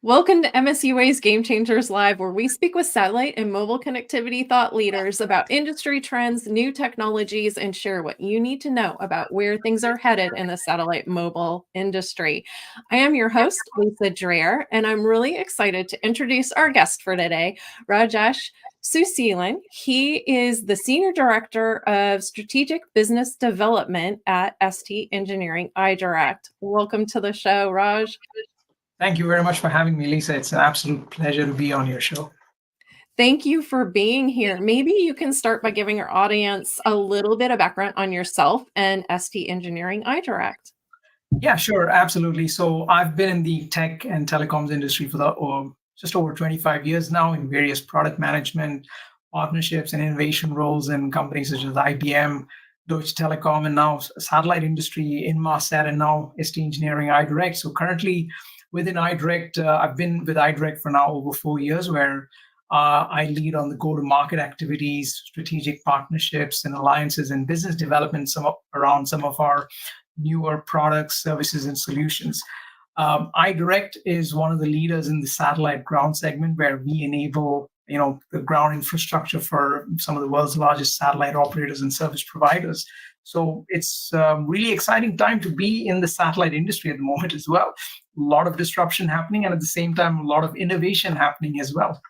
Welcome to MSUA's Game Changers Live, where we speak with satellite and mobile connectivity thought leaders about industry trends, new technologies, and share what you need to know about where things are headed in the satellite mobile industry. I am your host, Lisa Dreher, and I'm really excited to introduce our guest for today, Rajesh Suseelan. He is the Senior Director of Strategic Business Development at ST Engineering iDirect. Welcome to the show, Raj. Thank you very much for having me, Lisa. It's an absolute pleasure to be on your show. Thank you for being here. Maybe you can start by giving our audience a little bit of background on yourself and ST Engineering iDirect. Yeah, sure, absolutely. So I've been in the tech and telecoms industry for just over 25 years now in various product management, partnerships, and innovation roles in companies such as IBM, Deutsche Telekom, and now satellite industry in Inmarsat, and now ST Engineering iDirect. So currently within iDirect, I've been with iDirect for now over 4 years, where I lead on the go-to-market activities, strategic partnerships, and alliances, and business development around some of our newer products, services, and solutions. iDirect is one of the leaders in the satellite ground segment, where we enable the ground infrastructure for some of the world's largest satellite operators and service providers. So it's a really exciting time to be in the satellite industry at the moment as well. A lot of disruption happening, and at the same time, a lot of innovation happening as well.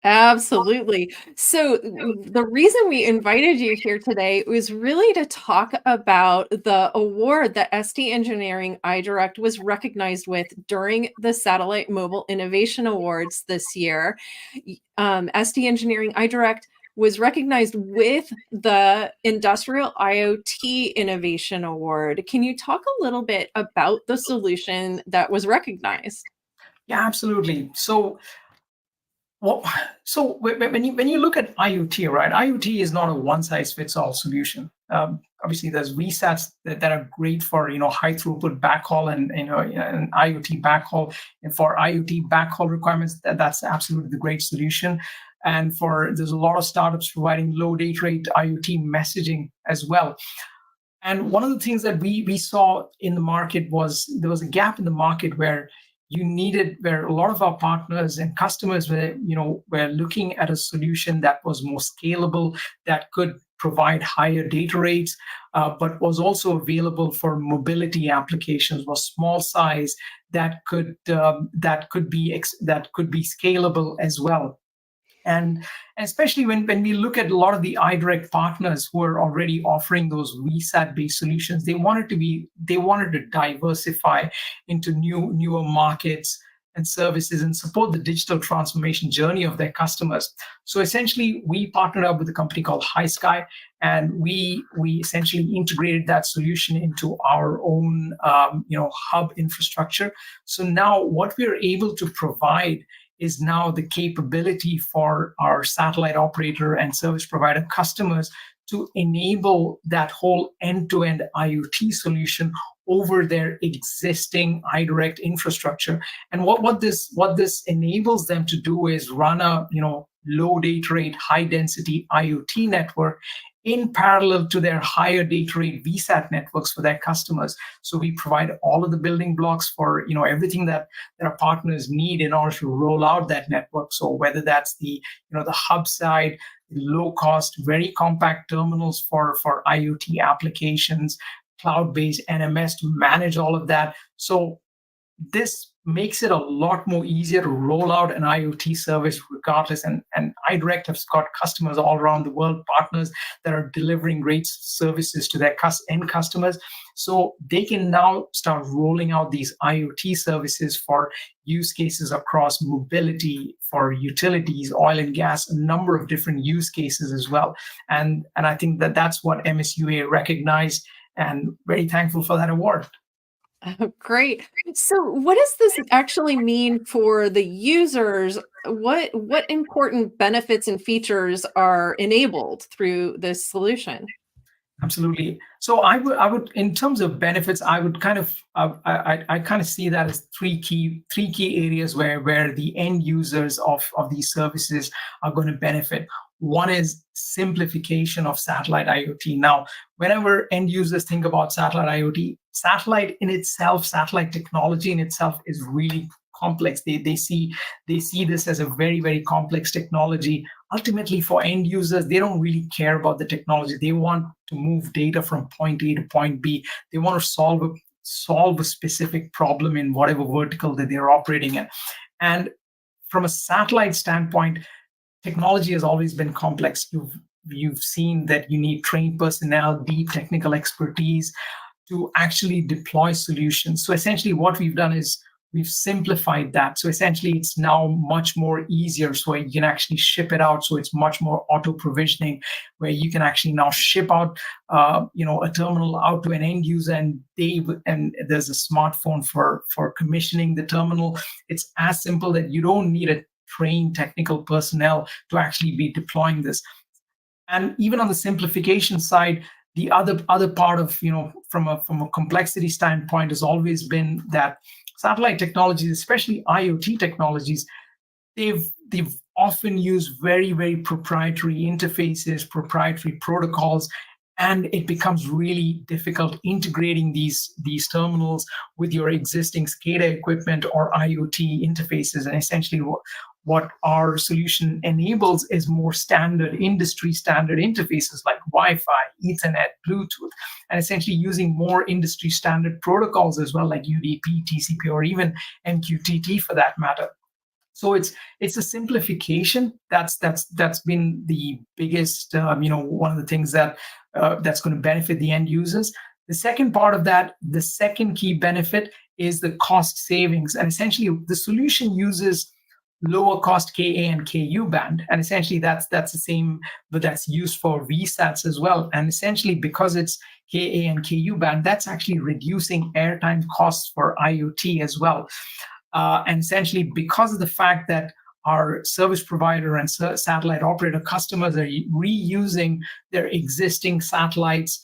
Absolutely. So, the reason we invited you here today was really to talk about the award that ST Engineering iDirect was recognized with during the Satellite Mobile Innovation Awards this year. ST Engineering iDirect was recognized with the Industrial IoT Innovation Award. Can you talk a little bit about the solution that was recognized? Yeah, absolutely. Well, so when you look at IoT, right? IoT is not a one size fits all solution. Obviously, there's VSATs that are great for high throughput backhaul and and IoT backhaul, and for IoT backhaul requirements, that's absolutely the great solution. And there's a lot of startups providing low data rate IoT messaging as well. And one of the things that we saw in the market was there was a gap in the market where a lot of our partners and customers were looking at a solution that was more scalable, that could provide higher data rates, but was also available for mobility applications, was small size, that could be scalable as well. And especially when we look at a lot of the iDirect partners who are already offering those VSAT-based solutions, they wanted to diversify into newer markets and services and support the digital transformation journey of their customers. So essentially, we partnered up with a company called hiSky, and we essentially integrated that solution into our own hub infrastructure. So now what we're able to provide is now the capability for our satellite operator and service provider customers to enable that whole end-to-end IoT solution over their existing iDirect infrastructure. And what this enables them to do is run a low data rate, high density IoT network in parallel to their higher data rate VSAT networks for their customers. So we provide all of the building blocks for everything that our partners need in order to roll out that network. So whether that's the hub side, low cost, very compact terminals for IoT applications, cloud-based NMS to manage all of that. So this makes it a lot more easier to roll out an IoT service regardless. And iDirect has got customers all around the world, partners that are delivering great services to their end customers. So they can now start rolling out these IoT services for use cases across mobility, for utilities, oil and gas, a number of different use cases as well. And I think that's what MSUA recognized, and very thankful for that award. Oh, great. So what does this actually mean for the users? What important benefits and features are enabled through this solution? Absolutely. So I would, in terms of benefits, I would I kind of see that as three key areas where the end users of these services are going to benefit. One is simplification of satellite IoT. Now, whenever end users think about satellite IoT, satellite technology in itself is really complex. They see this as a very, very complex technology. Ultimately, for end users, they don't really care about the technology. They want to move data from point A to point B. They want to solve a specific problem in whatever vertical that they're operating in. And from a satellite standpoint, technology has always been complex. You've seen that you need trained personnel, deep technical expertise to actually deploy solutions. So essentially what we've done is we've simplified that. So essentially it's now much more easier. So you can actually ship it out. So it's much more auto provisioning, where you can actually now ship out a terminal out to an end user, and there's a smartphone for commissioning the terminal. It's as simple that you don't need a trained technical personnel to actually be deploying this. And even on the simplification side, the other part of, from a complexity standpoint, has always been that satellite technologies, especially IoT technologies, they've often used very, very proprietary interfaces, proprietary protocols, and it becomes really difficult integrating these terminals with your existing SCADA equipment or IoT interfaces. And essentially what our solution enables is more industry standard interfaces like Wi-Fi, Ethernet, Bluetooth, and essentially using more industry standard protocols as well, like UDP, TCP, or even MQTT for that matter. So it's a simplification that's been the biggest, one of the things that's going to benefit the end users. The second part of that, the second key benefit, is the cost savings. And essentially the solution uses lower cost Ka and Ku band. And essentially that's the same, but that's used for VSATs as well. And essentially because it's Ka and Ku band, that's actually reducing airtime costs for IoT as well. And essentially because of the fact that our service provider and satellite operator customers are reusing their existing satellites,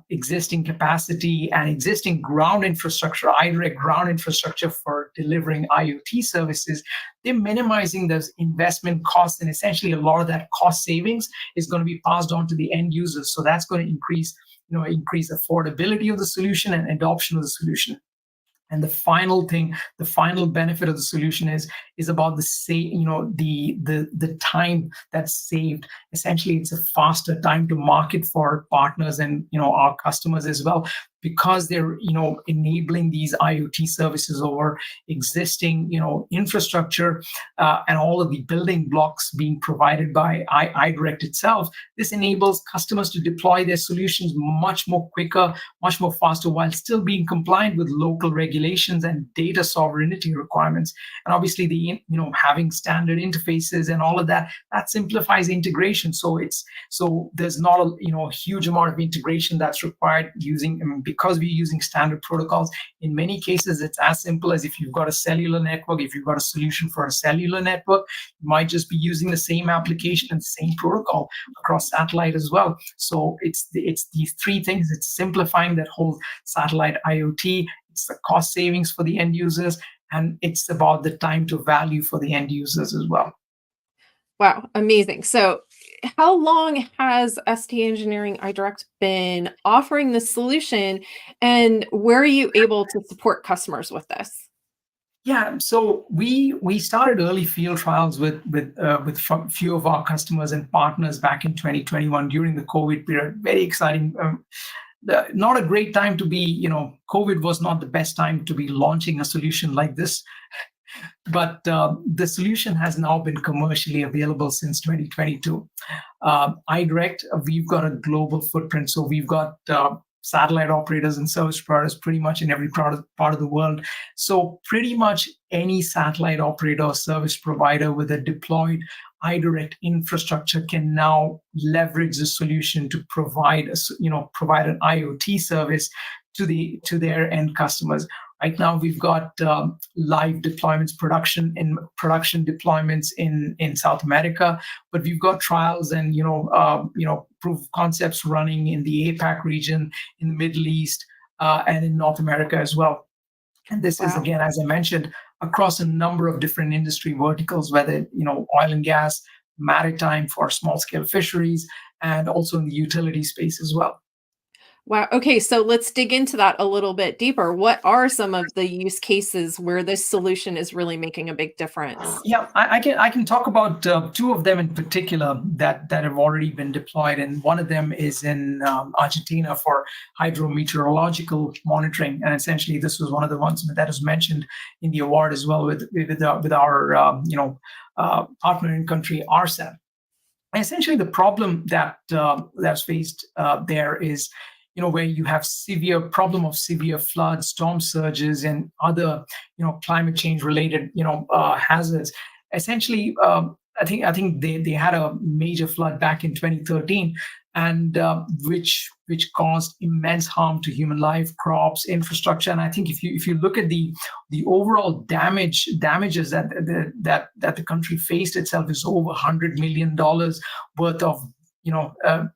existing capacity, and existing ground infrastructure, iDirect ground infrastructure for delivering IoT services, they're minimizing those investment costs, and essentially a lot of that cost savings is going to be passed on to the end users. So that's going to increase affordability of the solution and adoption of the solution. And the final benefit of the solution is about the time that's saved. Essentially, it's a faster time to market for partners and our customers as well, because they're enabling these IoT services over existing infrastructure and all of the building blocks being provided by iDirect itself. This enables customers to deploy their solutions much more quicker, much more faster, while still being compliant with local regulations and data sovereignty requirements. And obviously, having standard interfaces and all of that simplifies integration. So there's not a huge amount of integration that's required because we're using standard protocols. In many cases, it's as simple as if you've got a cellular network, if you've got a solution for a cellular network, you might just be using the same application and the same protocol across satellite as well. So it's these three things. It's simplifying that whole satellite IoT, it's the cost savings for the end users, and it's about the time to value for the end users as well. Wow, amazing. So how long has ST Engineering iDirect been offering this solution, and where are you able to support customers with this? Yeah, so we started early field trials with a few of our customers and partners back in 2021 during the COVID period. Very exciting. Not a great time to be, COVID was not the best time to be launching a solution like this. But the solution has now been commercially available since 2022. iDirect, we've got a global footprint. So we've got satellite operators and service providers pretty much in every part of the world. So pretty much any satellite operator or service provider with a deployed iDirect infrastructure can now leverage the solution to provide an IoT service to their end customers. Right now, we've got live deployments, production deployments in South America, but we've got trials and proof of concepts running in the APAC region, in the Middle East, and in North America as well. And this is, again, as I mentioned, across a number of different industry verticals, whether oil and gas, maritime for small scale fisheries, and also in the utility space as well. Wow. Okay, so let's dig into that a little bit deeper. What are some of the use cases where this solution is really making a big difference? Yeah, I can talk about two of them in particular that have already been deployed, and one of them is in Argentina for hydrometeorological monitoring, and essentially this was one of the ones that was mentioned in the award as well with our partner in country RSAT. And essentially, the problem that's faced there is, where you have severe problem of severe floods, storm surges, and other, climate change related, hazards. Essentially, I think they had a major flood back in 2013, and which caused immense harm to human life, crops, infrastructure. And I think if you look at the overall damages that the country faced itself is over $100 million worth of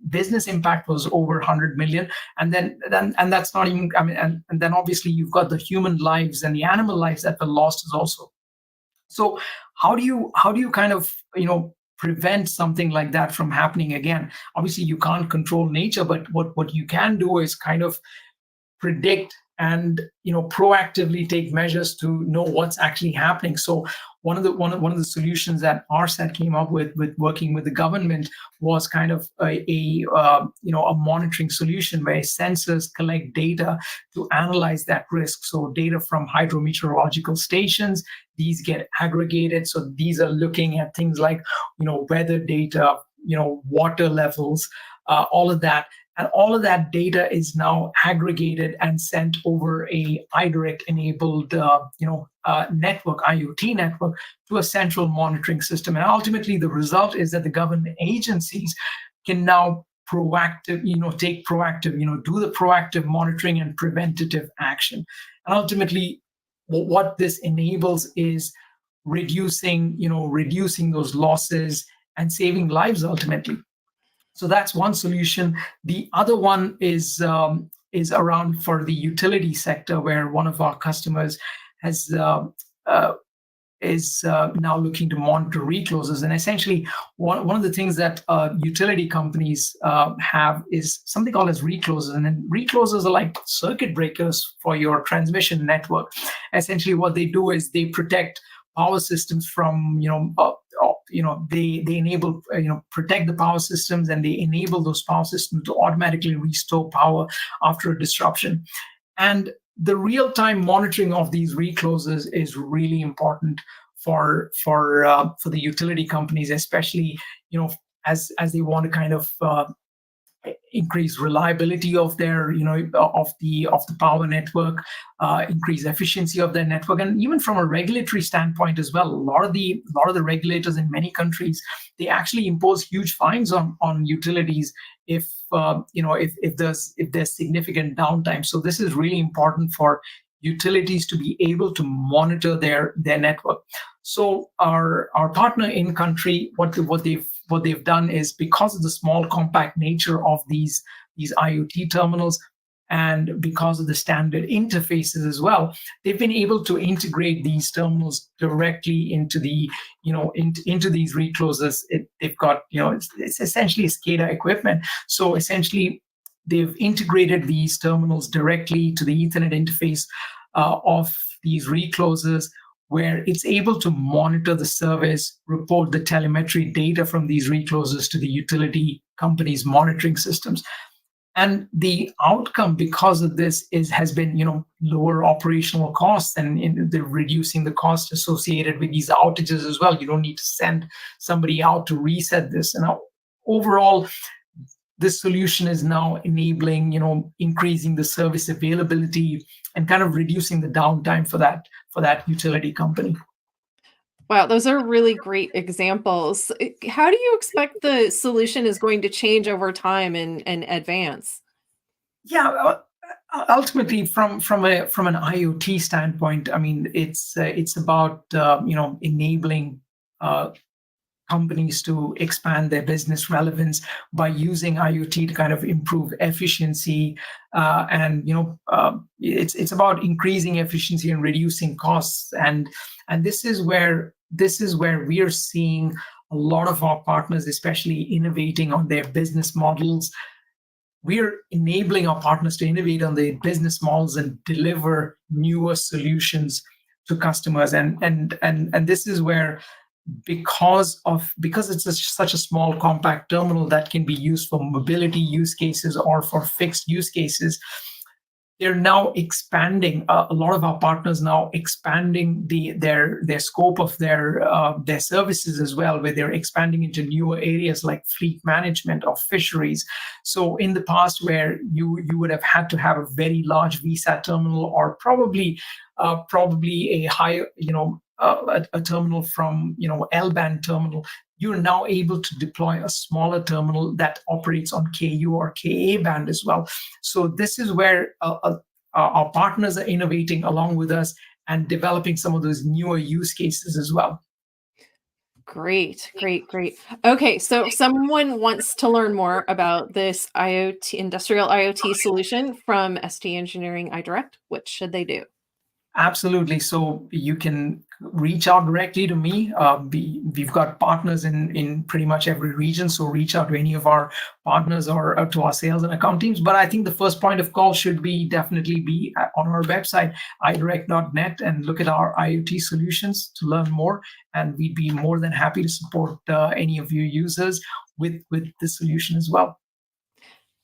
business impact was over 100 million. And then and that's not even, I mean, and then obviously you've got the human lives and the animal lives that were lost as also. So how do you kind of prevent something like that from happening again? Obviously you can't control nature, but what you can do is kind of predict and proactively take measures to know what's actually happening. So one of the solutions that RSAT came up with working with the government was kind of a monitoring solution where sensors collect data to analyze that risk. So data from hydrometeorological stations, these get aggregated. So these are looking at things like weather data, water levels, all of that. And all of that data is now aggregated and sent over a iDirect enabled, network, IoT network, to a central monitoring system. And ultimately, the result is that the government agencies can now take proactive, do the proactive monitoring and preventative action. And ultimately, what this enables is reducing those losses and saving lives ultimately. So that's one solution. The other one is around for the utility sector, where one of our customers has uh, is now looking to monitor recloses. And essentially, one of the things that utility companies have is something called as recloses. And then recloses are like circuit breakers for your transmission network. Essentially, what they do is they protect power systems from they enable protect the power systems, and they enable those power systems to automatically restore power after a disruption. And the real-time monitoring of these recloses is really important for the utility companies, especially as they want to kind of increase reliability of their of the power network, increase efficiency of their network. And even from a regulatory standpoint as well, a lot of the regulators in many countries, they actually impose huge fines on utilities if there's significant downtime. So this is really important for utilities to be able to monitor their network. So our partner in country, what they've done is, because of the small compact nature of these IoT terminals, and because of the standard interfaces as well, they've been able to integrate these terminals directly into the into these recloses. They've got it's essentially SCADA equipment. So essentially, they've integrated these terminals directly to the Ethernet interface of these recloses, where it's able to monitor the service, report the telemetry data from these recloses to the utility companies' monitoring systems. And the outcome, because of this, has been lower operational costs, and they're reducing the cost associated with these outages as well. You don't need to send somebody out to reset this. And overall, this solution is now enabling, increasing the service availability and kind of reducing the downtime for that utility company. Wow, those are really great examples. How do you expect the solution is going to change over time and advance? Yeah, ultimately, from an IoT standpoint, I mean, it's about enabling companies to expand their business relevance by using IoT to kind of improve efficiency, and it's about increasing efficiency and reducing costs. And this is where we are seeing a lot of our partners, especially innovating on their business models. we're enabling our partners to innovate on their business models and deliver newer solutions to customers. And this is where, because it's such a small compact terminal that can be used for mobility use cases or for fixed use cases, they're now expanding. A lot of our partners now expanding their scope of their services as well, where they're expanding into newer areas like fleet management or fisheries. So in the past, where you would have had to have a very large VSAT terminal, or probably a higher, a terminal from, L-band terminal, you're now able to deploy a smaller terminal that operates on KU or KA band as well. So this is where our partners are innovating along with us and developing some of those newer use cases as well. Great, great, great. Okay, so if someone wants to learn more about this IoT, industrial IoT solution from ST Engineering iDirect, what should they do? Absolutely. So you can reach out directly to me. We've got partners in pretty much every region. So reach out to any of our partners or to our sales and account teams. But I think the first point of call should definitely be on our website, idirect.net, and look at our IoT solutions to learn more. And we'd be more than happy to support any of your users with the solution as well.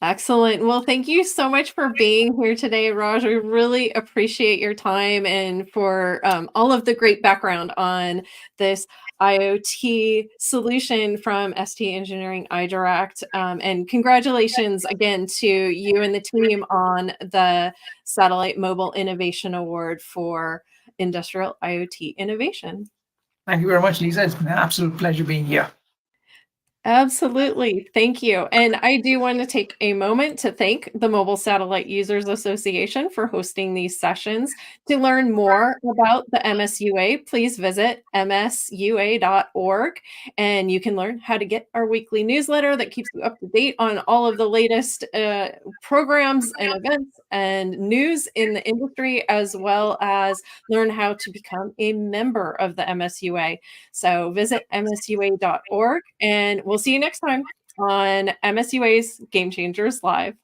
Excellent. Well, thank you so much for being here today, Raj. We really appreciate your time and for all of the great background on this IoT solution from ST Engineering iDirect. And congratulations again to you and the team on the Satellite Mobile Innovation Award for Industrial IoT Innovation. Thank you very much, Lisa. It's been an absolute pleasure being here. Absolutely. Thank you. And I do want to take a moment to thank the Mobile Satellite Users Association for hosting these sessions. To learn more about the MSUA, please visit msua.org, and you can learn how to get our weekly newsletter that keeps you up to date on all of the latest programs and events and news in the industry, as well as learn how to become a member of the MSUA. So visit msua.org, and we'll see you next time on MSUA's Game Changers Live.